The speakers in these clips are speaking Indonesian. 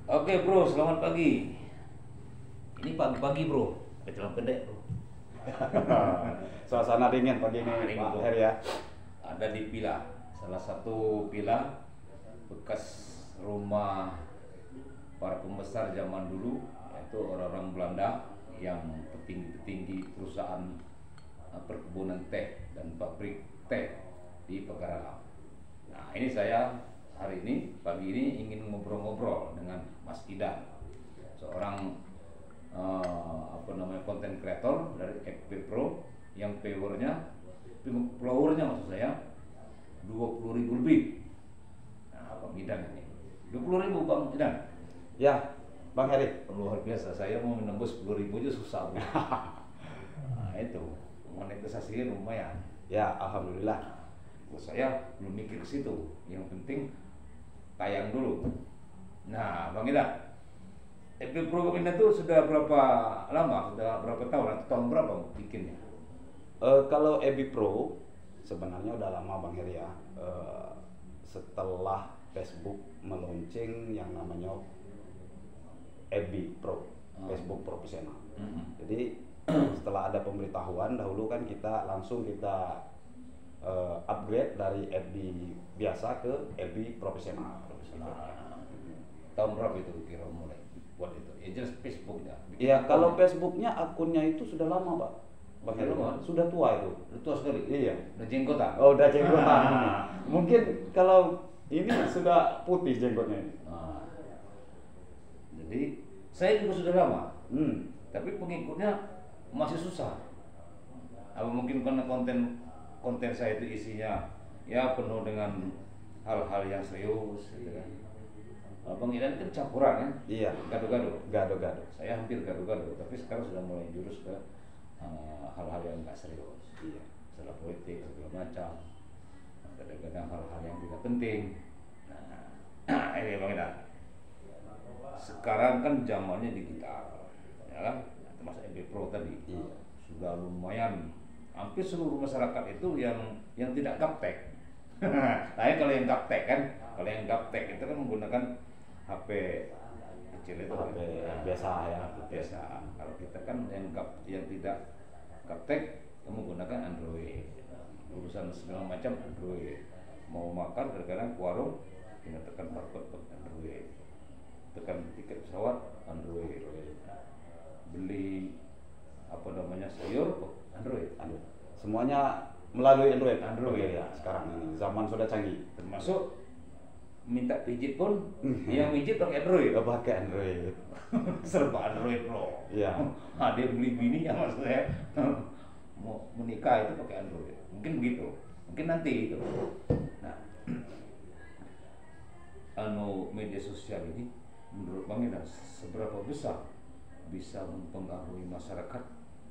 Oke bro, selamat pagi. Ini pagi-pagi bro, pakai celana pendek bro. Suasana dingin pagi Nah, ini ini Pak bro. Heri ya. Ada di Pila, salah satu Pila bekas rumah para pembesar zaman dulu, yaitu orang-orang Belanda yang petinggi-petinggi perusahaan perkebunan teh dan pabrik teh di Pegaralam. Nah, ini saya hari ini pagi ini ingin ngobrol-ngobrol dengan Mas Idan, seorang konten kreator dari FB Pro yang followernya maksud saya 20.000 lebih. Nah, Bang Idan ini 20.000 Bang Idan. Ya, Bang Heri. Luar biasa, saya mau menembus 10.000 aja susah. Nah, itu monetisasinya lumayan. Ya, alhamdulillah. Saya belum mikir ke situ. Yang penting tayang dulu. Nah, Bang Idan, FB Pro Bang Idan itu sudah berapa lama? Sudah berapa tahun? Atau tahun berapa bikinnya? Kalau Ebi Pro sebenarnya udah lama Bang Heri ya. Setelah Facebook meluncing yang namanya Ebi Pro, Facebook profesional. Jadi setelah ada pemberitahuan dahulu kan kita langsung upgrade dari FB biasa ke FB profesional. Tahun berapa itu kira mulai buat itu? Ya jelas Facebooknya. Iya, kalau Facebooknya akunnya itu sudah lama Pak. Bang Heri, Sudah lama? sudah tua itu. Udah tua sekali. Iya. Udah jenggotan. Oh, udah jenggotan. Mungkin kalau ini sudah putih jenggotnya ini. Nah, jadi saya juga sudah lama, Hmm. tapi pengikutnya masih susah. Apa mungkin karena konten saya itu isinya ya penuh dengan hal-hal yang serius, gitu kan. Bang Idan kan campuran kan, Iya. gado-gado. Gado-gado. Saya hampir gado-gado, tapi sekarang sudah mulai jurus ke hal-hal yang nggak serius. Iya. Masalah politik segala macam, kadang-kadang hal-hal yang tidak penting. Nah, ini Bang Idan. Sekarang kan zamannya digital, ya kan? Termasuk FB Pro tadi, Iya. sudah lumayan. Hampir seluruh masyarakat itu yang tidak gaptek. Nah, kalau yang gaptek kan, kalau yang gaptek itu kan menggunakan HP kecil itu, HP kan? biasa ya. HP biasa. Kalau kita kan yang tidak gaptek, kamu menggunakan Android. Urusan segala macam Android. Mau makan kadang-kadang ke warung, tinggal tekan barcode pakai Android. Tekan tiket pesawat Android. Beli sayur Android. Semuanya melalui Android. Android. Ya, sekarang ini zaman sudah canggih. Termasuk minta pijit pun yang pijit pakai Android. Gak pakai Android. Serba Android Pro. Iya. Dia beli bini yang maksud saya mau menikah itu pakai Android. Mungkin begitu. Mungkin nanti itu. Nah, media sosial ini menurut Bang Idan seberapa besar bisa mempengaruhi masyarakat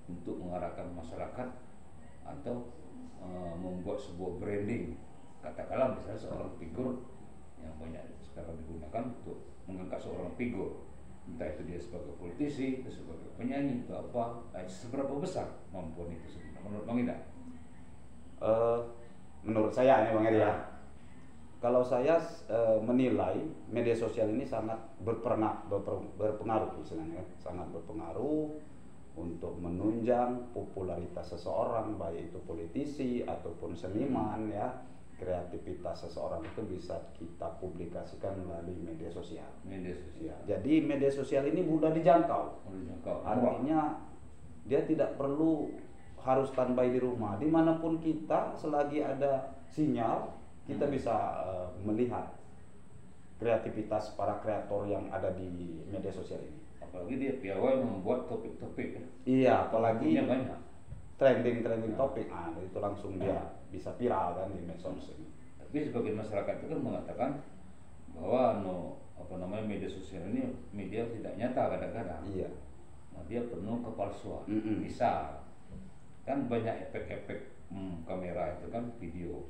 untuk mengarahkan masyarakat atau membuat sebuah branding, katakanlah misalnya seorang figur yang banyak sekarang digunakan untuk mengangkat seorang figur, entah itu dia sebagai politisi, atau sebagai penyanyi atau apa. Seberapa besar kemampuan itu sebenarnya menurut Bang Idan? Menurut saya ini Bang Heri ya. Kalau saya menilai media sosial ini sangat berpengaruh istilahnya, sangat berpengaruh untuk menunjang popularitas seseorang, baik itu politisi ataupun seniman ya. Kreativitas seseorang itu bisa kita publikasikan melalui media sosial. Media sosial. Jadi media sosial ini mudah dijangkau. Artinya dia tidak perlu harus standby di rumah. Dimanapun kita, selagi ada sinyal, kita bisa melihat kreativitas para kreator yang ada di media sosial ini. Apalagi dia piawai membuat topik-topik ya. Iya, apalagi banyak. trending topik, itu langsung dia bisa viral kan di medsos ini. Tapi sebagian masyarakat itu kan mengatakan bahwa media sosial ini media tidak nyata kadang-kadang. Iya. Nah, dia penuh kepalsuan. Mm-mm. Bisa kan banyak efek-efek kamera itu kan video.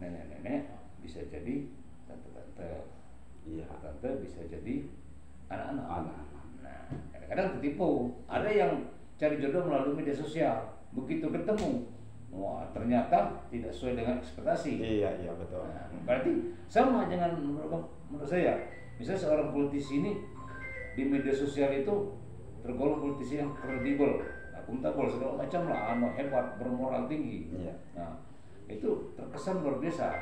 Nenek-nenek bisa jadi tante-tante. Iya. Tante bisa jadi anak-anak. Anak-anak. Nah, kadang-kadang tertipu. Ada yang cari jodoh melalui media sosial. Begitu ketemu, wah ternyata tidak sesuai dengan ekspektasi. Iya betul. Nah, berarti sama dengan menurut saya Misalnya seorang politisi ini di media sosial itu tergolong politisi yang kredibel, akuntabel segala macam lah, hebat, bermoral tinggi. Iya. Nah, itu terkesan luar biasa.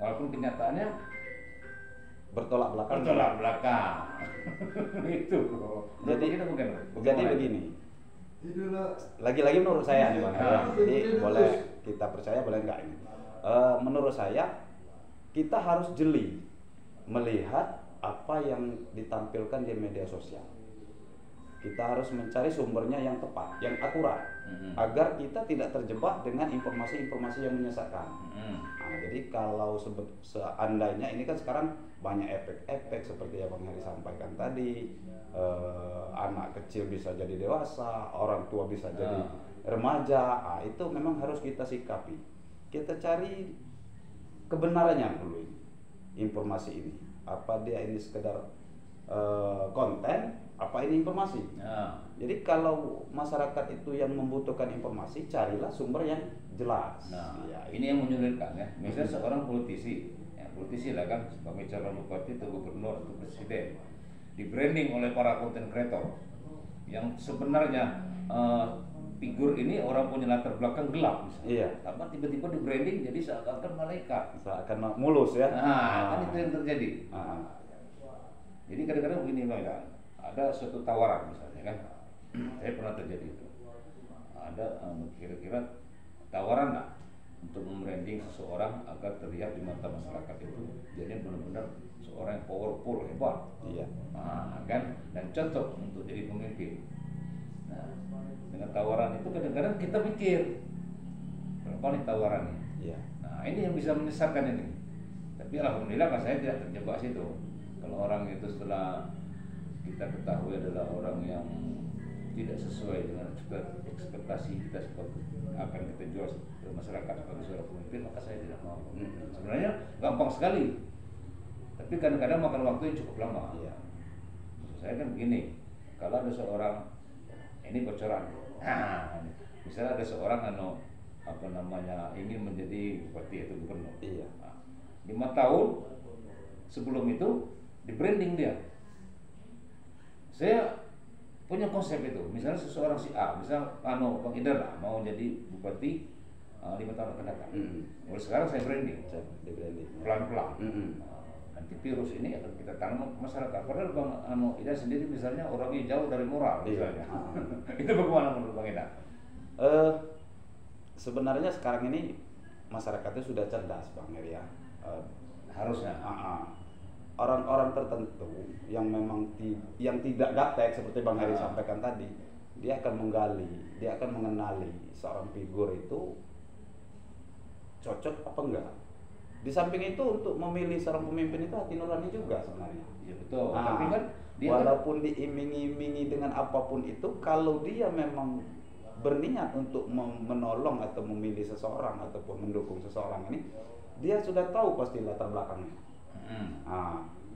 Walaupun kenyataannya Bertolak belakang. bertolak belakang. Itu. Jadi Bagaimana? begini. Lagi-lagi menurut saya nih Bang. Jadi boleh kita percaya boleh enggak ini. Menurut saya kita harus jeli melihat apa yang ditampilkan di media sosial. Kita harus mencari sumbernya yang tepat, yang akurat, agar kita tidak terjebak dengan informasi-informasi yang menyesatkan. Nah, jadi kalau seandainya ini kan sekarang banyak efek-efek seperti yang Bang Heri sampaikan tadi, anak kecil bisa jadi dewasa, orang tua bisa jadi remaja. Nah, itu memang harus kita sikapi. Kita cari kebenarannya dulu ini, informasi ini. Apa dia ini sekedar konten? Apa ini informasi? Jadi kalau masyarakat itu yang membutuhkan informasi, carilah sumber yang jelas. Nah, ya, ini yang menyulitkan ya. Misalnya seorang politisi, ya politisi lah kan, sebagai calon bupati atau gubernur atau presiden, di branding oleh para content creator, yang sebenarnya figur ini orang punya latar belakang gelap, misalnya. Iya. Tapi tiba-tiba di branding jadi seakan-akan malaikat. Seakan mulus ya. Kan itu yang terjadi. Jadi kadang-kadang begini Bang, ya. Ada suatu tawaran misalnya kan, saya pernah terjadi itu. Ada kira-kira tawaran lah untuk membranding seseorang agar terlihat di mata masyarakat itu jadi benar-benar seorang yang powerful, hebat. Iya. Kan, dan cocok untuk jadi pemimpin. Nah, dengan tawaran itu kadang-kadang kita mikir berapa nih tawarannya. Iya. Nah, ini yang bisa menyesatkan ini. Tapi alhamdulillah kan saya tidak terjebak situ. Kalau orang itu setelah kita ketahui adalah orang yang tidak sesuai dengan ekspektasi kita akan kita jual ke masyarakat sebagai seorang pemimpin, maka saya tidak mau. Sebenarnya gampang sekali, tapi kadang-kadang makan waktu yang cukup lama. Iya. Maksud saya kan begini, kalau ada seorang, ini bocoran, misalnya ada seorang ingin menjadi bupati atau gubernur. Iya. 5 tahun sebelum itu di branding dia. Saya punya konsep itu. Misalnya seseorang si A, misal Bang Idar lah mau jadi bupati 5 tahun akan datang. Mulai sekarang saya branding, pelan-pelan. Nanti virus ini akan kita tanam ke masyarakat. Padahal Bang Idar sendiri misalnya orangnya jauh dari moral misalnya. Itu bagaimana menurut Bang Idar? Sebenarnya sekarang ini masyarakatnya sudah cerdas Bang Heri ya. Harusnya. Orang-orang tertentu yang memang yang tidak gaptek seperti Bang Heri sampaikan tadi, dia akan menggali, dia akan mengenali seorang figur itu cocok apa enggak. Di samping itu untuk memilih seorang pemimpin itu hati nurani juga sebenarnya. Iya betul. Tapi kan dia walaupun diiming-imingi dengan apapun itu, kalau dia memang berniat untuk menolong atau memilih seseorang ataupun mendukung seseorang ini, dia sudah tahu pasti latar belakangnya.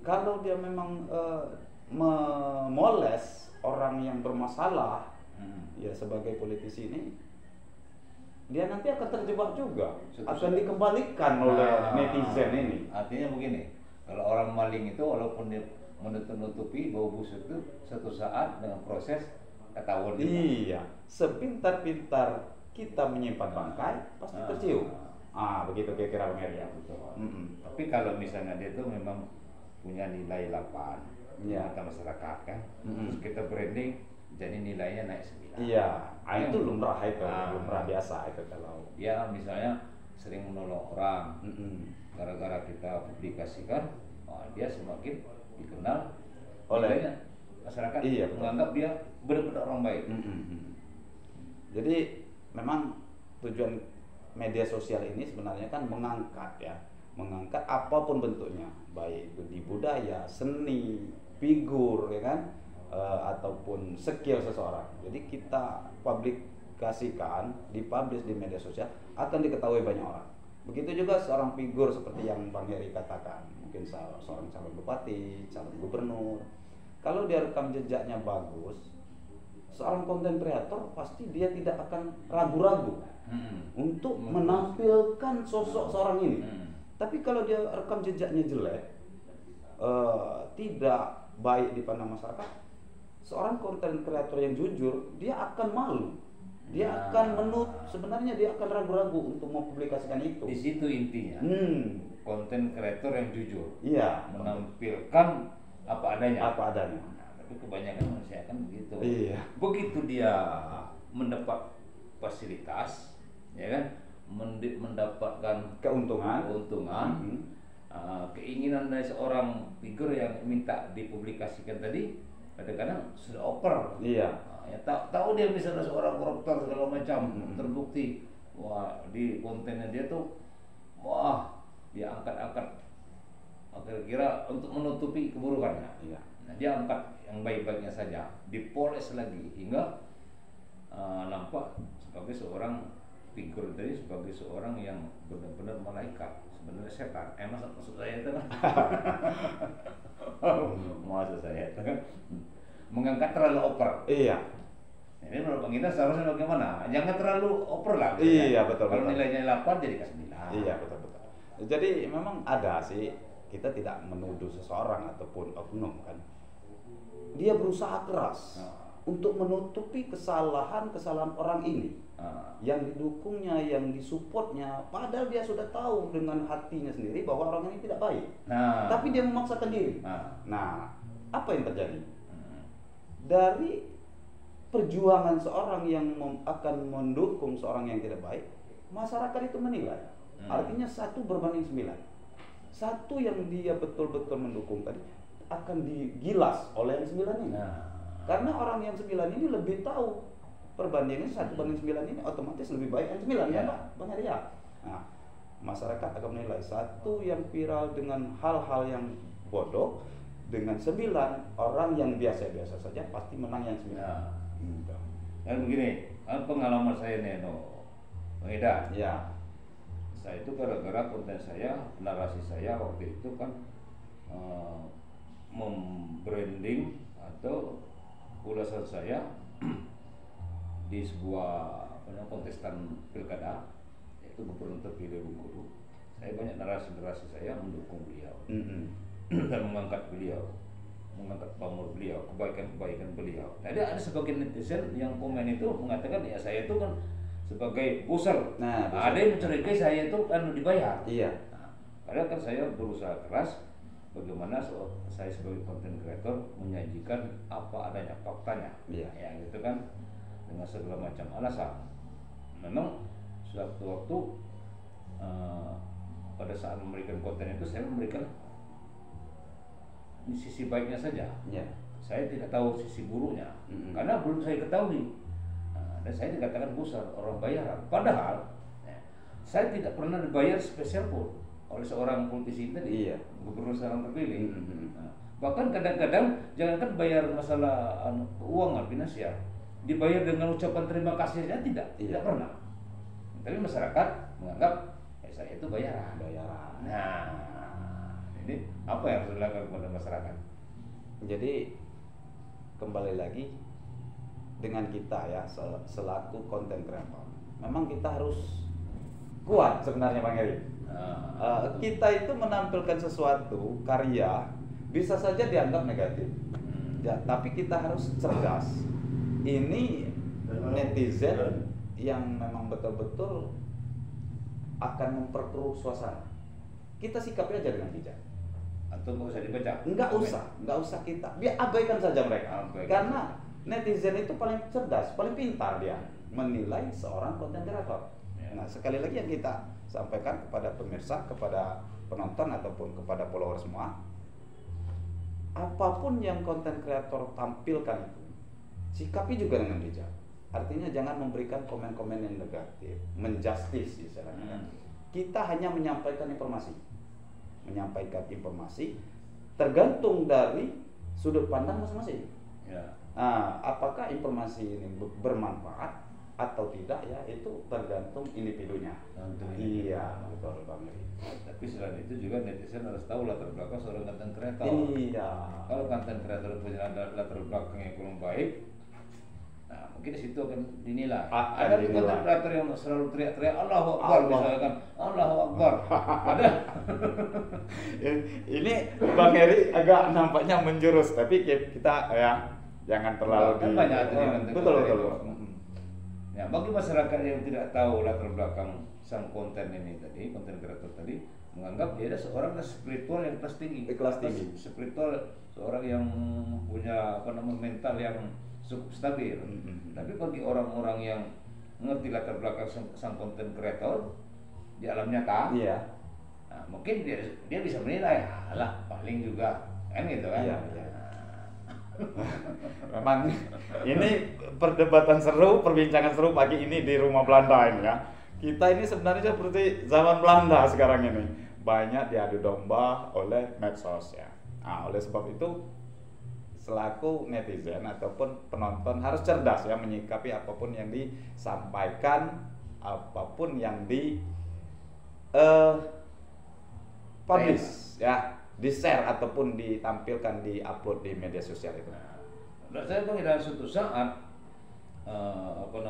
Kalau dia memang memoles orang yang bermasalah, ya sebagai politisi ini, dia nanti akan terjebak juga, akan dikembalikan oleh netizen ini. Artinya begini, kalau orang maling itu walaupun dia menutupi bau busuk itu, suatu saat dengan proses ketahuan juga. Iya, sepintar-pintar kita menyimpan bangkai pasti tercium. Begitu kira-kira Bang Heri. Tapi kalau misalnya dia itu memang punya nilai 8 di mata masyarakat kan, terus kita branding jadi nilainya naik 9. Iya, itu lumrah itu, lumrah biasa itu kalau. Ya misalnya sering menolong orang, gara-gara kita publikasikan, dia semakin dikenal oleh masyarakat, menganggap dia benar-benar orang baik. Jadi memang tujuan media sosial ini sebenarnya kan mengangkat apapun bentuknya, baik itu di budaya, seni, figur, ya kan, ataupun skill seseorang. Jadi kita publikasikan, dipublish di media sosial akan diketahui banyak orang. Begitu juga seorang figur seperti yang Bang Heri katakan, mungkin seorang calon bupati, calon gubernur. Kalau dia rekam jejaknya bagus, seorang konten kreator pasti dia tidak akan ragu-ragu untuk menampilkan sosok seorang ini. Tapi kalau dia rekam jejaknya jelek, tidak baik dipandang masyarakat, seorang konten kreator yang jujur dia akan malu, dia akan sebenarnya dia akan ragu-ragu untuk mempublikasikan itu. Di situ intinya. Konten kreator yang jujur. Iya. Menampilkan apa adanya. Apa adanya. Nah, tapi kebanyakan manusia kan begitu. Iya. Begitu dia mendapat fasilitas, ya kan, mendapatkan keuntungan, keinginan dari seorang figur yang minta dipublikasikan tadi, kadang-kadang sudah oper. Iya. Ya, tahu dia misalnya seorang koruptor segala macam, terbukti, wah di kontennya dia tuh, wah dia angkat-angkat kira-kira untuk menutupi keburukannya. Iya. Nah, dia angkat yang baik-baiknya saja, dipoles lagi hingga nampak sebagai seorang figur tadi, sebagai seorang yang benar-benar malaikat, sebenarnya setan. Maksud saya itu kan, maksud saya itu kan mengangkat terlalu over. Iya. Ini menurut kita seharusnya bagaimana? Jangan terlalu over lah. Iya, betul. Kalau nilainya 8 jadi ke 9. Iya, betul. Jadi memang ada sih, kita tidak menuduh seseorang ataupun oknum kan. Dia berusaha keras untuk menutupi kesalahan-kesalahan orang ini. Yang didukungnya, yang disupportnya, padahal dia sudah tahu dengan hatinya sendiri bahwa orang ini tidak baik. Tapi dia memaksakan diri. Nah, apa yang terjadi? Dari perjuangan seorang yang akan mendukung seorang yang tidak baik, masyarakat itu menilai. Artinya 1 berbanding 9. Satu yang dia betul-betul mendukung tadi akan digilas oleh yang 9 ini. Karena orang yang 9 ini lebih tahu perbandingan 1 banding 9 ini otomatis lebih baik yang 9 ya Pak, Bang Heri ya. Nah, masyarakat akan menilai satu yang viral dengan hal-hal yang bodoh dengan 9 orang yang biasa-biasa saja pasti menang yang 9. Dan begini, pengalaman saya nih, Bang Eda. Ya. Saya itu gara-gara konten saya, narasi saya waktu itu kan membranding atau ulasan saya di sebuah kontestan pilkada, yaitu gubernur terpilih Bengkulu. Saya banyak narasi-narasi saya mendukung beliau dan mengangkat beliau, mengangkat pamor beliau, kebaikan-kebaikan beliau. Tadi ada sebagian netizen yang komen itu mengatakan ya saya itu kan sebagai booster. Ada yang mencurigai saya itu kan dibayar. Iya. Padahal kan saya berusaha keras bagaimana saya sebagai content creator menyajikan apa adanya, faktanya. Iya. Ya gitu kan, dengan segala macam alasan. Memang suatu waktu pada saat memberikan konten itu saya memberikan sisi baiknya saja. Iya. Saya tidak tahu sisi buruknya karena belum saya ketahui. Dan saya dikatakan booster, orang bayaran. Padahal saya tidak pernah dibayar spesial pun oleh seorang politisi tadi, gubernur sekarang terpilih. Bahkan kadang-kadang jangankan bayar masalah keuangan finansial, dibayar dengan ucapan terima kasihnya tidak pernah. Tapi masyarakat menganggap saya itu bayaran. Nah, ini apa yang harus dilakukan kepada masyarakat? Jadi kembali lagi dengan kita ya selaku konten kreator, memang kita harus kuat sebenarnya Bang Heri. Kita itu menampilkan sesuatu karya bisa saja dianggap negatif, ya, tapi kita harus cerdas. Ini netizen yang memang betul-betul akan memperkeruh suasana. Kita sikapi aja dengan bijak. Atau nggak usah dibaca? Nggak usah kita. Biar abaikan saja mereka. Karena netizen itu paling cerdas, paling pintar dia menilai seorang konten kreator. Nah, sekali lagi yang kita sampaikan kepada pemirsa, kepada penonton ataupun kepada follower semua, apapun yang konten kreator tampilkan itu, sikapi juga dengan bijak. Artinya jangan memberikan komen-komen yang negatif, menjustis istilahnya. Kita hanya menyampaikan informasi. Tergantung dari sudut pandang masing-masing. Apakah informasi ini bermanfaat atau tidak ya itu tergantung individunya. Iya, betul Bang Heri. Tapi selain itu juga netizen harus tahu latar belakang seorang konten kreator. Iya. Kalau konten kreator punya latar belakang yang kurang baik, Nah, mungkin di situ akan dinilai. Akan Ada dinilai. konten kreator yang selalu teriak-teriak Allahu Akbar, Allah. misalkan Allahu Akbar. Padahal Ini Bang Heri agak nampaknya menjurus, tapi kita ya jangan terlalu kan banyak tuh yang konten betul kreator betul. itu. Ya, bagi masyarakat yang tidak tahu latar belakang sang konten ini tadi, konten kreator tadi, menganggap dia adalah seorang spiritual yang kelas tinggi. Kelas tinggi. Spiritual, seorang yang punya mental yang cukup stabil. Tapi bagi orang-orang yang mengerti latar belakang sang konten kreator di alam nyata, Iya. nah, mungkin dia bisa menilai, alah paling juga kan gitu kan. Iya, iya. Memang ini perdebatan seru, perbincangan seru pagi ini di Rumah Belanda ini ya. Kita ini sebenarnya seperti zaman Belanda sekarang ini. Banyak diadu domba oleh medsos ya. Nah, oleh sebab itu selaku netizen ataupun penonton harus cerdas ya menyikapi apapun yang disampaikan, apapun yang di publish ya, di-share ataupun ditampilkan, di-upload di media sosial itu. Nah, saya bang dalam suatu saat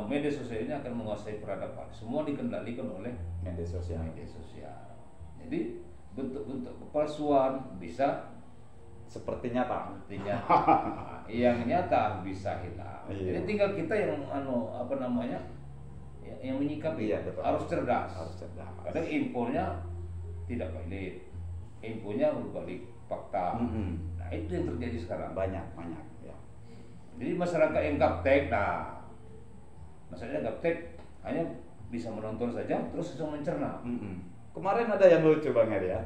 media sosial ini akan menguasai peradaban. Semua dikendalikan oleh Media sosial. media sosial. Jadi bentuk-bentuk kepalsuan bisa Seperti nyata. artinya yang nyata bisa hilang. Iya. Jadi tinggal kita yang yang menyikapi. Iya, betul. Harus cerdas. Harus cerdas. Kadang infonya tidak valid, infonya berbalik fakta. Nah itu yang terjadi sekarang. Banyak ya. Jadi masyarakat yang gaptek, nah masalahnya gaptek hanya bisa menonton saja terus bisa mencerna. Kemarin ada yang lucu Bang Heri ya.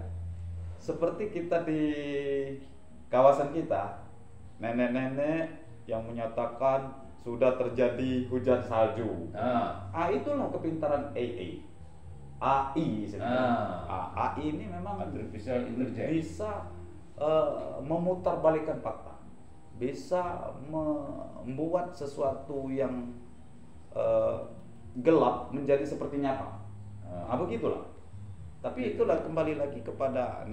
Seperti kita di kawasan kita, nenek-nenek yang menyatakan sudah terjadi hujan salju. Nah, Itulah kepintaran AI sebenarnya. AI ini memang artificial intelligence. bisa memutarbalikkan fakta, bisa membuat sesuatu yang gelap menjadi seperti nyata. Begitulah. Tapi itulah kembali lagi kepada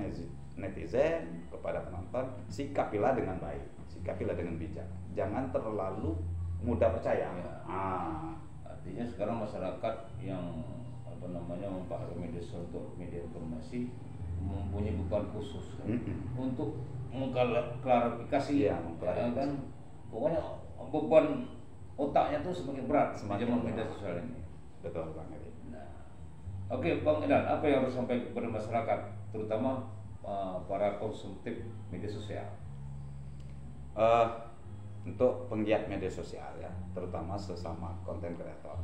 netizen, kepada penonton, sikapilah dengan baik, sikapilah dengan bijak. Jangan terlalu mudah percaya. Ya. Artinya sekarang masyarakat yang mempengaruhi media sosial untuk media informasi mempunyai beban khusus kan? Untuk mengklarifikasi, Iya, ya kan, pokoknya beban otaknya tuh semakin berat di Semakin zaman berat. media sosial ini. Betul Bang Heri. Nah, oke Bang Edan, apa yang harus sampai kepada masyarakat, terutama para konsumtif media sosial? Untuk penggiat media sosial ya, terutama sesama konten kreator,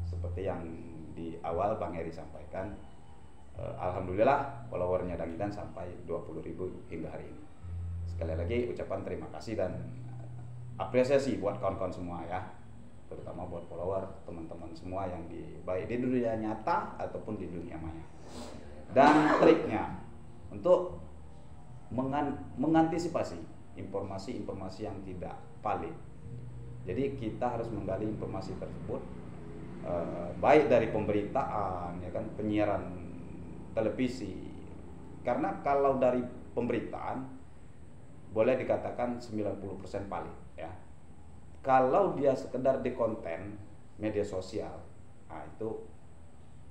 seperti yang di awal Bang Heri sampaikan, alhamdulillah followernya Dangidan sampai 20.000 hingga hari ini. Sekali lagi ucapan terima kasih dan apresiasi buat kawan-kawan semua ya, terutama buat follower, teman-teman semua yang baik di dunia nyata ataupun di dunia maya. Dan triknya untuk mengantisipasi informasi-informasi yang tidak valid. Jadi kita harus menggali informasi tersebut, baik dari pemberitaan, ya kan, penyiaran televisi. Karena kalau dari pemberitaan boleh dikatakan 90% valid ya. Kalau dia sekedar di konten media sosial, itu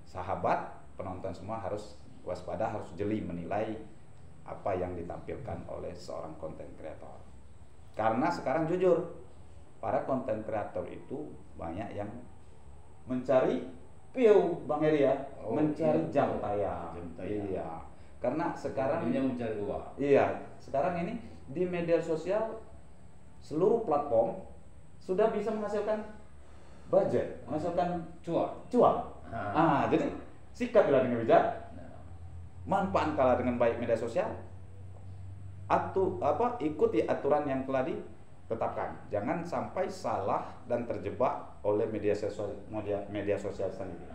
sahabat penonton semua harus waspada, harus jeli menilai apa yang ditampilkan oleh seorang konten kreator. Karena sekarang jujur, para konten kreator itu banyak yang mencari view Bang Heri ya, mencari jam tayang. Iya. Karena sekarang ini mencari uang. Iya, sekarang ini di media sosial seluruh platform sudah bisa menghasilkan budget, menghasilkan cuan. Jadi sikaplah dengan bijak, manfaatkanlah dengan baik media sosial. Ikuti aturan yang telah ditetapkan. Jangan sampai salah dan terjebak oleh media sosial sendiri.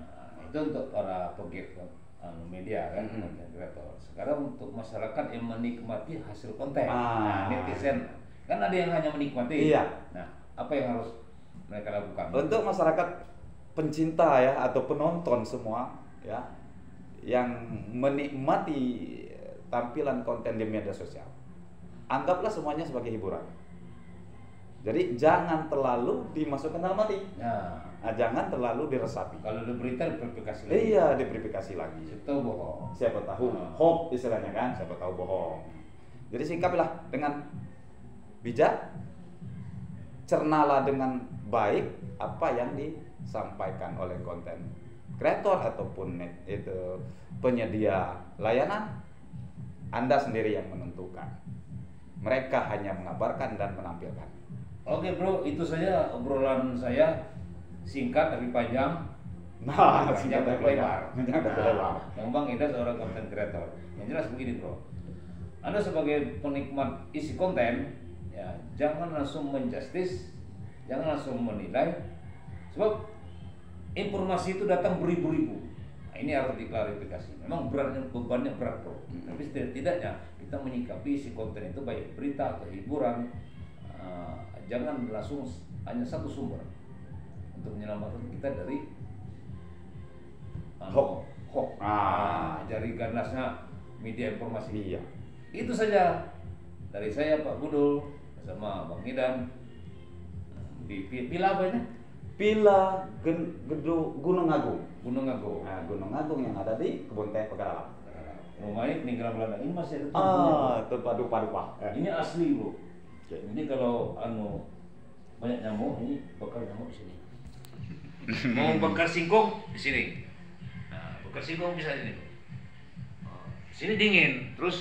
Itu untuk para pegiat media kan, konten kreator. Sekarang untuk masyarakat yang menikmati hasil konten, netizen kan ada yang hanya menikmati. Iya. Nah, apa yang harus mereka lakukan? Untuk masyarakat pencinta ya atau penonton semua ya yang menikmati tampilan konten di media sosial, anggaplah semuanya sebagai hiburan. Jadi jangan terlalu dimasukkan dalam hati. Nah, Jangan terlalu diresapi. kalau ada berita diverifikasi lagi. Iya, diverifikasi lagi. Itu bohong. Siapa tahu hoax istilahnya kan, siapa tahu bohong. Jadi sikapilah dengan bijak, cernalah dengan baik apa yang disampaikan oleh konten kreator ataupun itu penyedia layanan. Anda sendiri yang menentukan. Mereka hanya mengabarkan dan menampilkan. Oke bro, itu saja obrolan saya, singkat tapi panjang. Nah, Panjang tapi lebar. Panjang tapi lebar. Yang Bang Ida seorang konten kreator. Yang jelas begini bro, Anda sebagai penikmat isi konten, ya jangan langsung menjustis, jangan langsung menilai, sebab informasi itu datang beribu-ribu. Nah, ini harus diklarifikasi. Memang bebannya berat bro, tapi setidaknya kita menyikapi isi konten itu baik berita atau hiburan. Jangan langsung hanya satu sumber untuk menyelamatkan kita dari hoax. Dari ganasnya media informasi. Iya. Itu saja dari saya Pak Budul bersama Bang Idan di Pila apa ini? Pila Gunung Agung. Gunung Agung. Nah, Gunung Agung yang ada di Kebun Teh Pegadaian. Rumahnya peninggalan Belanda. Ini masih ada Dupa. Ini asli bro. Oke. Ini kalau banyak nyamuk, ini bakar nyamuk di sini. Mau bakar singkong di sini. Nah, bakar singkong bisa di sini. Sini dingin, terus